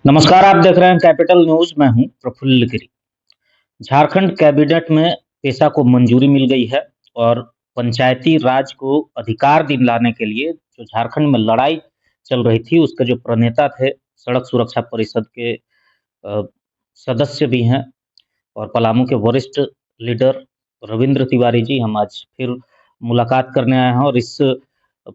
नमस्कार, आप देख रहे हैं कैपिटल न्यूज़। मैं हूं प्रफुल्ल गिरी। झारखंड कैबिनेट में पेशा को मंजूरी मिल गई है और पंचायती राज को अधिकार दिलाने के लिए जो झारखंड में लड़ाई चल रही थी, उसके जो प्रणेता थे, सड़क सुरक्षा परिषद के अ, सदस्य भी हैं और पलामू के वरिष्ठ लीडर रविंद्र तिवारी जी, हम आज फिर मुलाकात करने आए हैं और इस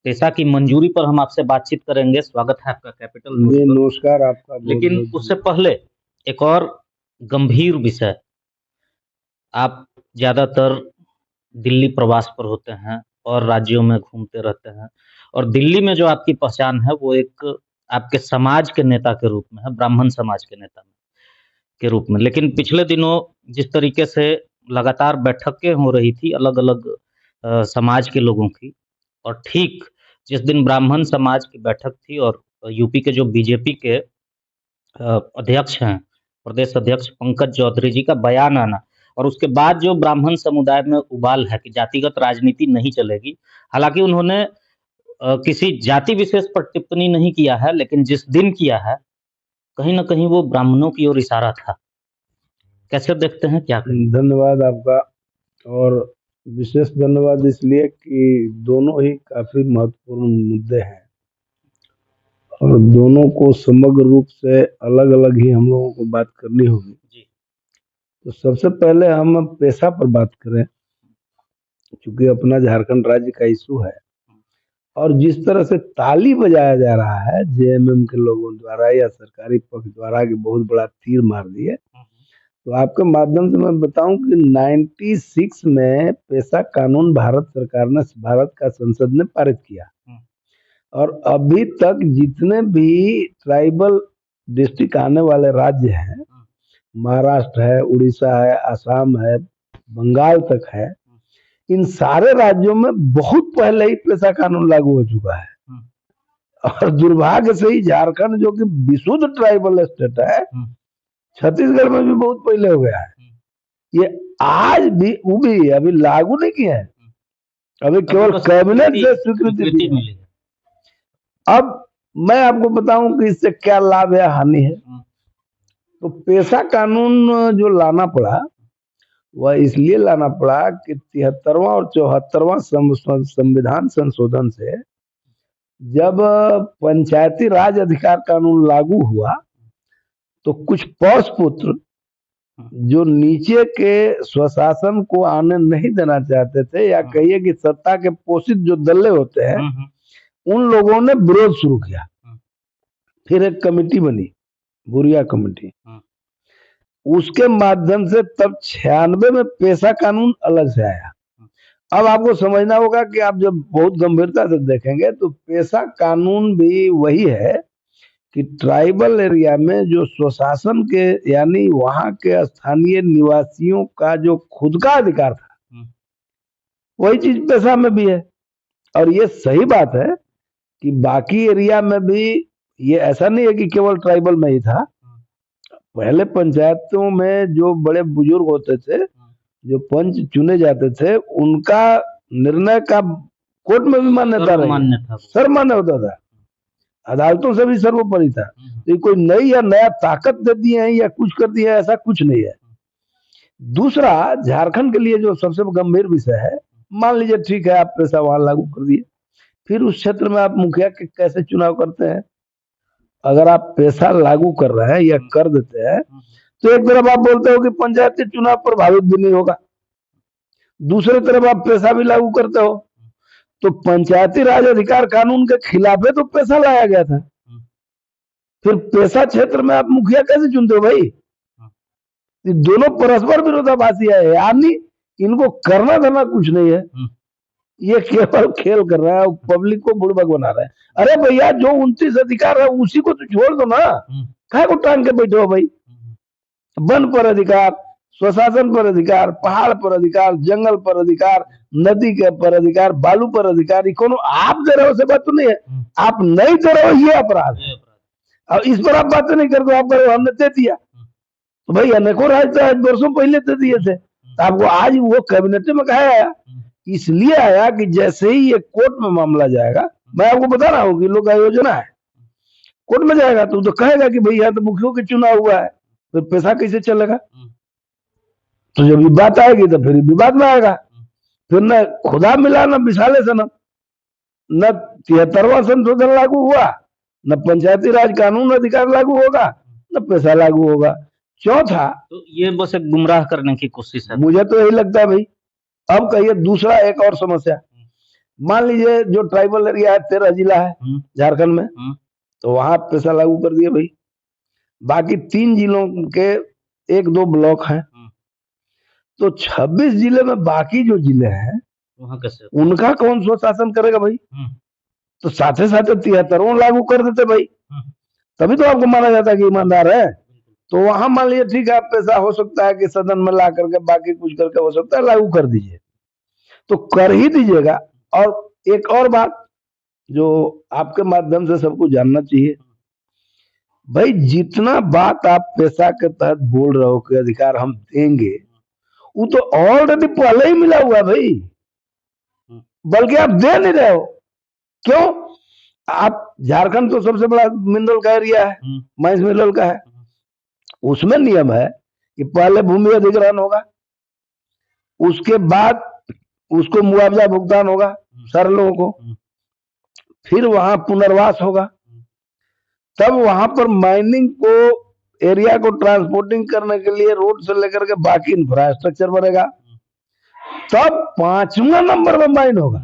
पेशा की मंजूरी पर हम आपसे बातचीत करेंगे। स्वागत है आपका कैपिटल न्यूज़ जी, पर। नमस्कार आपका लेकिन बहुत-बहुत उससे धन्यवाद। पहले एक और गंभीर विषय, आप ज़्यादातर दिल्ली प्रवास पर होते हैं और राज्यों में घूमते रहते हैं और दिल्ली में जो आपकी पहचान है वो एक आपके समाज के नेता के रूप में है, ब्राह्मण समाज के नेता के रूप में। लेकिन पिछले दिनों जिस तरीके से लगातार बैठकें हो रही थी अलग-अलग समाज के लोगों की, और ठीक जिस दिन ब्राह्मण समाज की बैठक थी और यूपी के जो बीजेपी के अध्यक्ष हैं, प्रदेश अध्यक्ष पंकज चौधरी जी का बयान आना और उसके बाद जो ब्राह्मण समुदाय में उबाल है कि जातिगत राजनीति नहीं चलेगी। हालाँकि उन्होंने किसी जाति विशेष पर टिप्पणी नहीं किया है, लेकिन जिस दिन किया है, कहीं न कहीं वो ब्राह्मणों की ओर इशारा था। कैसे देखते हैं, क्या कहेंगे? धन्यवाद आपका और विशेष धन्यवाद इसलिए कि दोनों ही काफ़ी महत्वपूर्ण मुद्दे हैं और दोनों को समग्र रूप से अलग-अलग ही हम लोगों को बात करनी होगी। जी। तो सबसे पहले हम पेशा पर बात करें, चूँकि अपना झारखंड राज्य का इश्यू है और जिस तरह से ताली बजाया जा रहा है जेएमएम के लोगों द्वारा या सरकारी पक्ष द्वारा कि बहुत बड़ा तीर मार दिए। तो आपके माध्यम से मैं बताऊं कि 96 में पेशा कानून भारत का संसद ने पारित किया और अभी तक जितने भी ट्राइबल डिस्ट्रिक्ट आने वाले राज्य हैं, महाराष्ट्र है, उड़ीसा है, असम है, बंगाल तक है, इन सारे राज्यों में बहुत पहले ही पेशा कानून लागू हो चुका है और दुर्भाग्य से ही झारखंड जो कि विशुद्ध ट्राइबल स्टेट है, छत्तीसगढ़ में भी बहुत पहले हो गया है। ये आज भी वो भी अभी लागू नहीं किया है, अभी केवल कैबिनेट से स्वीकृति दी है। अब मैं आपको बताऊं कि इससे क्या लाभ या हानि है। तो पेशा कानून जो लाना पड़ा वह इसलिए लाना पड़ा कि 73वां और 74वां संविधान संशोधन से जब पंचायती राज अधिकार कानून लागू हुआ तो कुछ पौष पुत्र जो नीचे के स्वशासन को आने नहीं देना चाहते थे या कहिए कि सत्ता के पोषित जो दल्ले होते हैं, उन लोगों ने विरोध शुरू किया। फिर एक कमेटी बनी, बुरिया कमेटी, उसके माध्यम से तब 96 में पेशा कानून अलग से आया। अब आपको समझना होगा कि आप जब बहुत गंभीरता से देखेंगे तो पेशा कानून भी वही है कि ट्राइबल एरिया में जो स्वशासन के यानी वहां के स्थानीय निवासियों का जो खुद का अधिकार था, वही चीज पेशा में भी है। और ये सही बात है कि बाकी एरिया में भी ये ऐसा नहीं है कि केवल ट्राइबल में ही था। पहले पंचायतों में जो बड़े बुजुर्ग होते थे, जो पंच चुने जाते थे, उनका निर्णय का कोर्ट में भी मान्यता रही, सर्वमान्य होता था, अदालतों से भी सर्वोपरि था। तो कोई नई या नया ताकत दे दिए हैं या कुछ कर दिया है, ऐसा कुछ नहीं है। दूसरा, झारखंड के लिए जो सबसे गंभीर विषय है, मान लीजिए ठीक है आप पेशा वहां लागू कर दिए, फिर उस क्षेत्र में आप मुखिया के कैसे चुनाव करते हैं? अगर आप पेशा लागू कर रहे हैं या कर देते हैं तो एक तरफ आप बोलते हो कि पंचायती चुनाव प्रभावित भी नहीं होगा, दूसरी तरफ आप पेशा भी लागू करते हो। तो पंचायती राज अधिकार कानून के खिलाफ है तो पेशा लाया गया था। फिर पेशा क्षेत्र में आप मुखिया कैसे चुनते हो भाई? दोनों परस्पर विरोधाभासी है, यानी इनको करना धरना कुछ नहीं है, ये केवल खेल कर रहा है, पब्लिक को बुड़बक बना रहा है। अरे भैया, जो 29 अधिकार है उसी को तो छोड़ दो ना, काहे को टांग के बैठे हो भाई? वन पर अधिकार, स्वशासन पर अधिकार, पहाड़ पर अधिकार, जंगल पर अधिकार, नदी के पर अधिकार, बालू पर अधिकार, आप दे रहे हो से बात तो नहीं है, आप नहीं दे रहे हो ये अपराध है। अब इस पर आप बातें नहीं करते, आप करो हमने दे दिया, तो भाई अनेकों राज्य वर्षों पहले दे दिए थे, तो आपको आज वो कैबिनेट में कहा आया? इसलिए आया कि जैसे ही ये कोर्ट में मामला जाएगा, मैं आपको बता रहा हूँ कि लोक आयोजना है, कोर्ट में जाएगा तो कहेगा कि भैया तो मुखियों के चुनाव हुआ है, फिर पैसा कैसे चलेगा। तो जब ये बात आएगी तो फिर विवाद में आएगा, फिर न खुदा मिला न विशाले सनम, न 73वां संशोधन लागू हुआ, न पंचायती राज कानून अधिकार लागू होगा, न पैसा लागू होगा। चौथा, तो ये बस एक गुमराह करने की कोशिश है। मुझे तो यही लगता है भाई। अब कहिए दूसरा एक और समस्या, मान लीजिए जो ट्राइबल एरिया है 13 जिला है झारखंड में, तो वहां पैसा लागू कर दिए भाई। बाकी 3 जिलों के 1-2 ब्लॉक हैं, तो 26 जिले में बाकी जो जिले हैं वहां कैसे, उनका कौन स्वशासन करेगा भाई। तो साथे साथे 73वां लागू कर देते भाई, तभी तो आपको माना जाता है कि ईमानदार है। तो वहां मान लीजिए ठीक है, आप पैसा हो सकता है कि सदन में ला करके बाकी कुछ करके हो सकता है लागू कर दीजिए, तो कर ही दीजिएगा। और एक और बात जो आपके माध्यम से सबको जानना चाहिए भाई, जितना बात आप पैसा के तहत बोल रहे हो कि अधिकार हम देंगे, वो तो ऑलरेडी पहले ही मिला हुआ है भाई, बल्कि आप दे नहीं रहे हो। क्यों? आप झारखंड तो सबसे बड़ा मिनरल का एरिया है, माइंस मिनरल का है, उसमें नियम है कि पहले भूमि अधिग्रहण होगा, उसके बाद उसको मुआवजा भुगतान होगा सारे लोगों को, फिर वहां पुनर्वास होगा, तब वहां पर माइनिंग को एरिया को ट्रांसपोर्टिंग करने के लिए रोड से लेकर के बाकी इंफ्रास्ट्रक्चर बनेगा, तब 5वां नंबर में माइन होगा।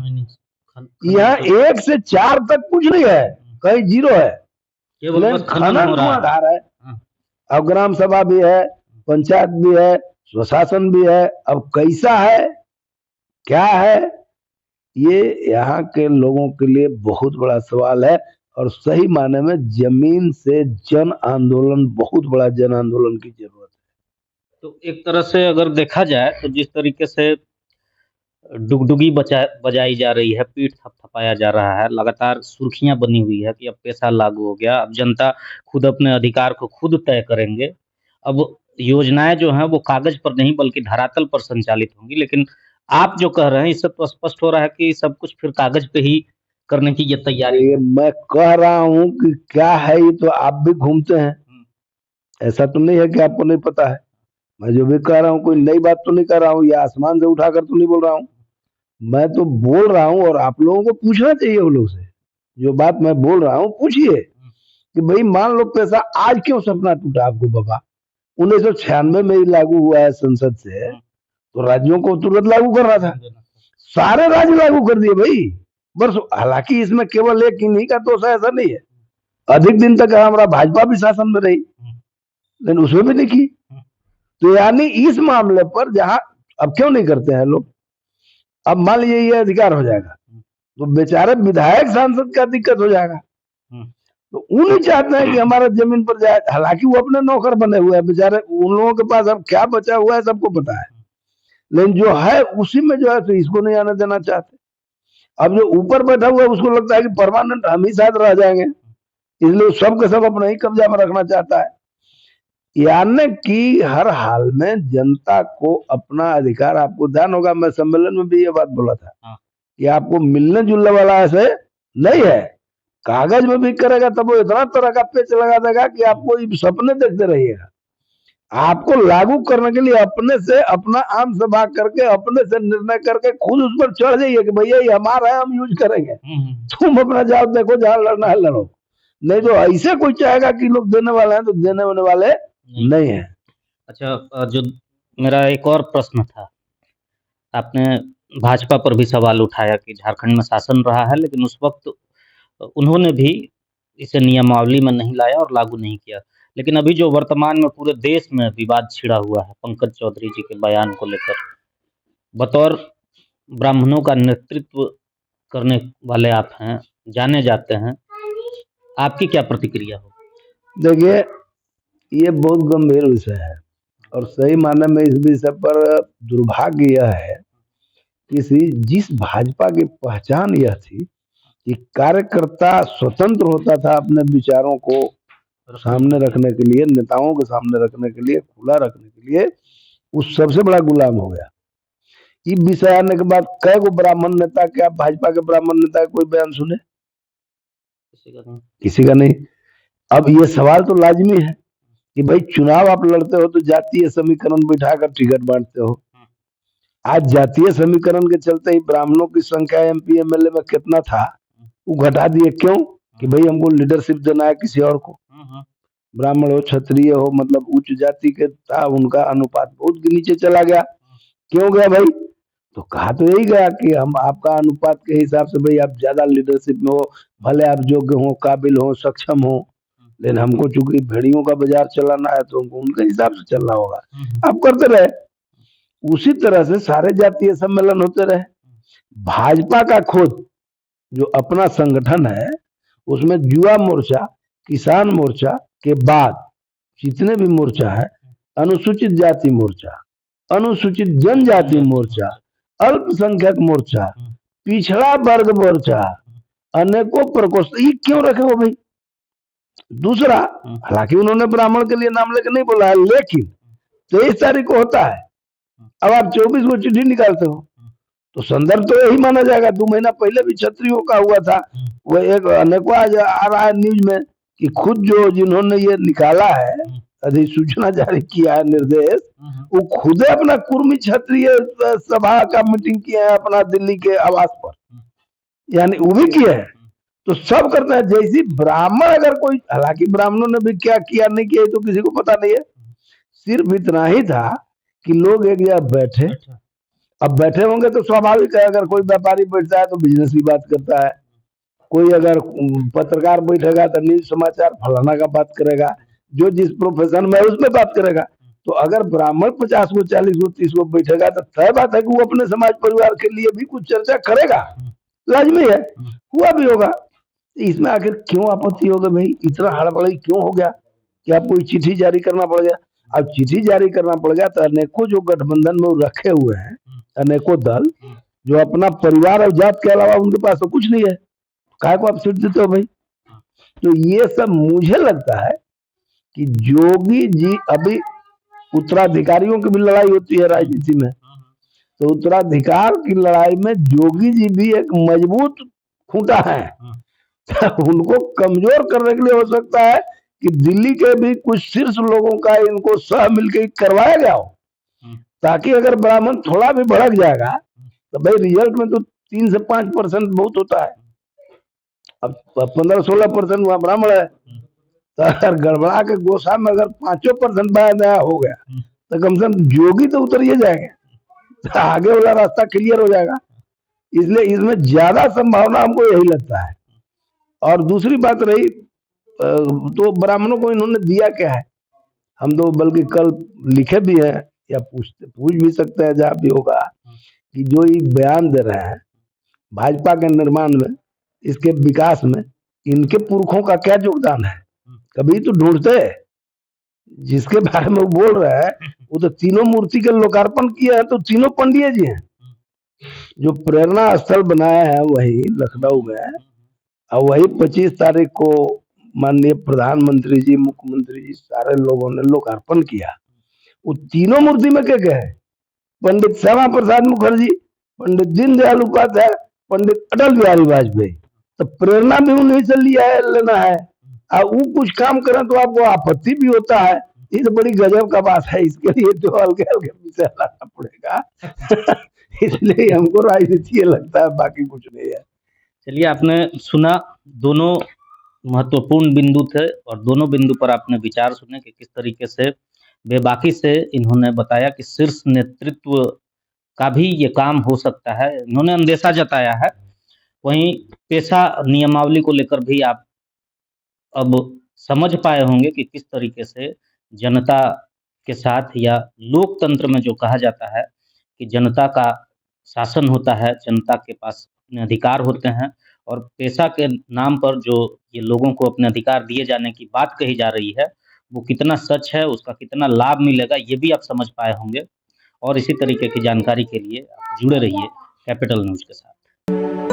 यहाँ 1 से 4 तक कुछ नहीं है, कहीं 0 है, खनन धुआंधार है। अब ग्राम सभा भी है, पंचायत भी है, स्वशासन भी है। अब कैसा है, क्या है, ये यहाँ के लोगों के लिए बहुत बड़ा सवाल है। और सही माने में जमीन से जन आंदोलन, बहुत बड़ा जन आंदोलन की जरूरत है। तो एक तरह से अगर देखा जाए तो जिस तरीके से डुगडुगी बजाई जा रही है, पीठ थपथपाया जा रहा है, लगातार सुर्खियां बनी हुई है कि अब पैसा लागू हो गया, अब जनता खुद अपने अधिकार को खुद तय करेंगे, अब योजनाएं जो हैं वो कागज पर नहीं बल्कि धरातल पर संचालित होंगी। लेकिन आप जो कह रहे हैं इससे तो स्पष्ट हो रहा है कि सब कुछ फिर कागज पे ही करने की ये तैयारी है। मैं कह रहा हूँ कि क्या है, ये तो आप भी घूमते हैं, ऐसा तो नहीं है कि आपको नहीं पता है। मैं जो भी कह रहा हूँ कोई नई बात तो नहीं कर रहा हूँ, या आसमान से उठाकर तो नहीं बोल रहा हूँ, मैं तो बोल रहा हूँ। और आप लोगों को पूछना चाहिए उन लोग से, जो बात मैं बोल रहा हूँ पूछिए कि भाई मान लो पैसा आज क्यों सपना टूटा आपको बाबा, 1996 में ही लागू हुआ है संसद से, तो राज्यों को तुरंत लागू करना था, सारे राज्य लागू कर दिए भाई बस। हालांकि इसमें केवल एक इन्हीं का दोष है, ऐसा नहीं है, अधिक दिन तक हमारा भाजपा भी शासन में रही, लेकिन उसमें भी नहीं की। तो यानी इस मामले पर जहां अब क्यों नहीं करते हैं लोग, अब मान लीजिए ये अधिकार हो जाएगा तो बेचारे विधायक सांसद का दिक्कत हो जाएगा, तो उन्हें चाहते हैं कि हमारा जमीन पर जाए। हालांकि वो अपने नौकर बने हुए हैं बेचारे, उन लोगों के पास अब क्या बचा हुआ है सबको पता है, लेकिन जो है उसी में जो है तो इसको नहीं आने देना चाहते। अब जो ऊपर बैठा हुआ है उसको लगता है कि परमानेंट हम ही साथ रह जाएंगे, इसलिए सब के सब अपने ही कब्जा में रखना चाहता है। यानी कि हर हाल में जनता को अपना अधिकार, आपको ध्यान होगा मैं सम्मेलन में भी ये बात बोला था कि आपको मिलने जुलने वाला ऐसे नहीं है, कागज में भी करेगा तब वो इतना तरह का पेच लगा देगा कि आपको सपने देखते रहिएगा। आपको लागू करने के लिए अपने से अपना आम सभा करके, अपने से निर्णय करके खुद उस पर चढ़ जाइए कि भैया ये हमारा है, हम यूज करेंगे, तुम अपना जाओ देखो जहां लड़ना है लड़ो। नहीं तो ऐसे कोई चाहेगा कि लोग देने वाले हैं तो देने होने वाले नहीं है। अच्छा, जो मेरा एक और प्रश्न था, आपने भाजपा पर भी सवाल उठाया कि झारखंड में शासन रहा है लेकिन उस वक्त उन्होंने भी इसे नियमावली में नहीं लाया और लागू नहीं किया। लेकिन अभी जो वर्तमान में पूरे देश में विवाद छिड़ा हुआ है पंकज चौधरी जी के बयान को लेकर, बतौर ब्राह्मणों का नेतृत्व करने वाले आप हैं, जाने जाते हैं, आपकी क्या प्रतिक्रिया हो? देखिए ये बहुत गंभीर विषय है और सही माने में इस विषय पर दुर्भाग्य यह है कि जिस भाजपा की पहचान यह थी कि कार्यकर्ता स्वतंत्र होता था अपने विचारों को सामने रखने के लिए, नेताओं के सामने रखने के लिए, खुला रखने के लिए, उस सबसे बड़ा गुलाम हो गया। ये विषय आने के बाद कई गो ब्राह्मण नेता, क्या भाजपा के ब्राह्मण नेता कोई बयान सुने? किसी का नहीं। अब ये सवाल तो लाजमी है कि भाई चुनाव आप लड़ते हो तो जातीय समीकरण बिठाकर टिकट बांटते हो। आज जातीय समीकरण के चलते ही ब्राह्मणों की संख्या एमपी एमएलए में कितना था वो घटा दिए। क्यों? कि भाई हमको लीडरशिप देना है किसी और को। ब्राह्मण हो क्षत्रिय हो मतलब उच्च जाति के था, उनका अनुपात बहुत नीचे चला गया। क्यों गया भाई? तो कहा तो यही गया कि हम आपका अनुपात के हिसाब से भाई आप ज्यादा लीडरशिप में हो, भले आप योग्य हो, काबिल हो, सक्षम हो, लेकिन हमको चूंकि भेड़ियों का बाजार चलाना है तो हमको उनके हिसाब से चलना होगा। आप करते रहे। उसी तरह से सारे जातीय सम्मेलन होते रहे। भाजपा का खुद जो अपना संगठन है उसमें युवा मोर्चा, किसान मोर्चा के बाद जितने भी मोर्चा है, अनुसूचित जाति मोर्चा, अनुसूचित जनजाति मोर्चा, अल्पसंख्यक मोर्चा, पिछड़ा वर्ग मोर्चा, अनेकों प्रकोष्ठ, ये क्यों रखे हो भाई? दूसरा, हालांकि उन्होंने ब्राह्मण के लिए नाम लेकर नहीं बोला है, लेकिन 23 तारीख को होता है। अब आप 24 को चिट्ठी निकालते हो तो संदर्भ तो यही माना जाएगा। 2 महीना पहले भी क्षत्रियों का हुआ था। वो एक अनेकों आ रहा है न्यूज में कि खुद जो जिन्होंने ये निकाला है, अधिसूचना जारी किया है, निर्देश, वो खुद अपना कुर्मी क्षत्रिय सभा का मीटिंग किया है अपना दिल्ली के आवास पर, यानी वो भी किया है। तो सब करते हैं। जैसी ब्राह्मण अगर कोई, हालांकि ब्राह्मणों ने भी क्या किया नहीं किया तो किसी को पता नहीं है, सिर्फ इतना ही था कि लोग एक जगह बैठे। अब बैठे होंगे तो स्वाभाविक है, अगर कोई व्यापारी बैठता है तो बिजनेस की बात करता है, कोई अगर पत्रकार बैठेगा तो न्यूज समाचार फलाना का बात करेगा, जो जिस प्रोफेशन में है उसमें बात करेगा। तो अगर ब्राह्मण 50 को 40 को 30 को बैठेगा तो तय बात है कि वो अपने समाज परिवार के लिए भी कुछ चर्चा करेगा, लाजमी है, हुआ भी होगा। इसमें आखिर क्यों आपत्ति होगा भाई? इतना हड़बड़ी क्यों हो गया कि आपको चिट्ठी जारी करना पड़ गया? अब चिट्ठी जारी करना पड़ गया तो अनेकों जो गठबंधन में रखे हुए हैं, अनेकों दल जो अपना परिवार और जात के अलावा उनके पास तो कुछ नहीं है, काहे को आप सीट देते हो भाई? तो ये सब मुझे लगता है कि योगी जी, अभी उत्तराधिकारियों की भी लड़ाई होती है राजनीति में, तो उत्तराधिकार की लड़ाई में योगी जी भी एक मजबूत खूंटा है। उनको कमजोर करने के लिए हो सकता है कि दिल्ली के भी कुछ शीर्ष लोगों का इनको सह मिलकर करवाया गया हो, ताकि अगर ब्राह्मण थोड़ा भी भड़क जाएगा तो भाई रिजल्ट में तो 3 से 5% बहुत होता है। अब 15-16% वहां ब्राह्मण है, तो अगर गड़बड़ा के गोसा में अगर 5% नया हो गया तो कम से कम योगी तो उतर ही जाएंगे, तो आगे वाला रास्ता क्लियर हो जाएगा। इसलिए इसमें ज्यादा संभावना हमको यही लगता है। और दूसरी बात रही, तो ब्राह्मणों को इन्होंने दिया क्या है, हम तो बल्कि कल लिखे भी है या पूछ भी सकते हैं जहाँ भी होगा, कि जो ये बयान दे रहे हैं भाजपा के निर्माण में, इसके विकास में इनके पुरखों का क्या योगदान है, कभी तो ढूंढते हैं। जिसके बारे में वो बोल रहे हैं वो तो तीनों मूर्ति के लोकार्पण किए हैं, तो तीनों पंडित जी हैं। जो प्रेरणा स्थल बनाया है वही लखनऊ में, और वही 25 तारीख को माननीय प्रधानमंत्री जी, मुख्यमंत्री जी, सारे लोगों ने लोकार्पण किया। वो तीनों मूर्ति में क्या क्या है? पंडित श्यामा प्रसाद मुखर्जी, पंडित दीनदयाल उपाध्याय, पंडित अटल बिहारी वाजपेयी। तो प्रेरणा भी उन्हीं से लिया है, लेना है। और वो कुछ काम करें तो आपको आपत्ति भी होता है। ये तो बड़ी गजब का बात है, इसके लिए तो हल्के हल्के विषय लाना पड़ेगा। इसलिए हमको राजनीति ये लगता है, बाकी कुछ नहीं है। चलिए, आपने सुना, दोनों महत्वपूर्ण बिंदु थे और दोनों बिंदु पर आपने विचार सुने कि किस तरीके से बेबाकी से इन्होंने बताया कि शीर्ष नेतृत्व का भी ये काम हो सकता है, इन्होंने अंदेशा जताया है। वहीं पेशा नियमावली को लेकर भी आप अब समझ पाए होंगे कि किस तरीके से जनता के साथ, या लोकतंत्र में जो कहा जाता है कि जनता का शासन होता है, जनता के पास अपने अधिकार होते हैं, और पेशा के नाम पर जो ये लोगों को अपने अधिकार दिए जाने की बात कही जा रही है, वो कितना सच है, उसका कितना लाभ मिलेगा, ये भी आप समझ पाए होंगे। और इसी तरीके की जानकारी के लिए आप जुड़े रहिए कैपिटल न्यूज़ के साथ।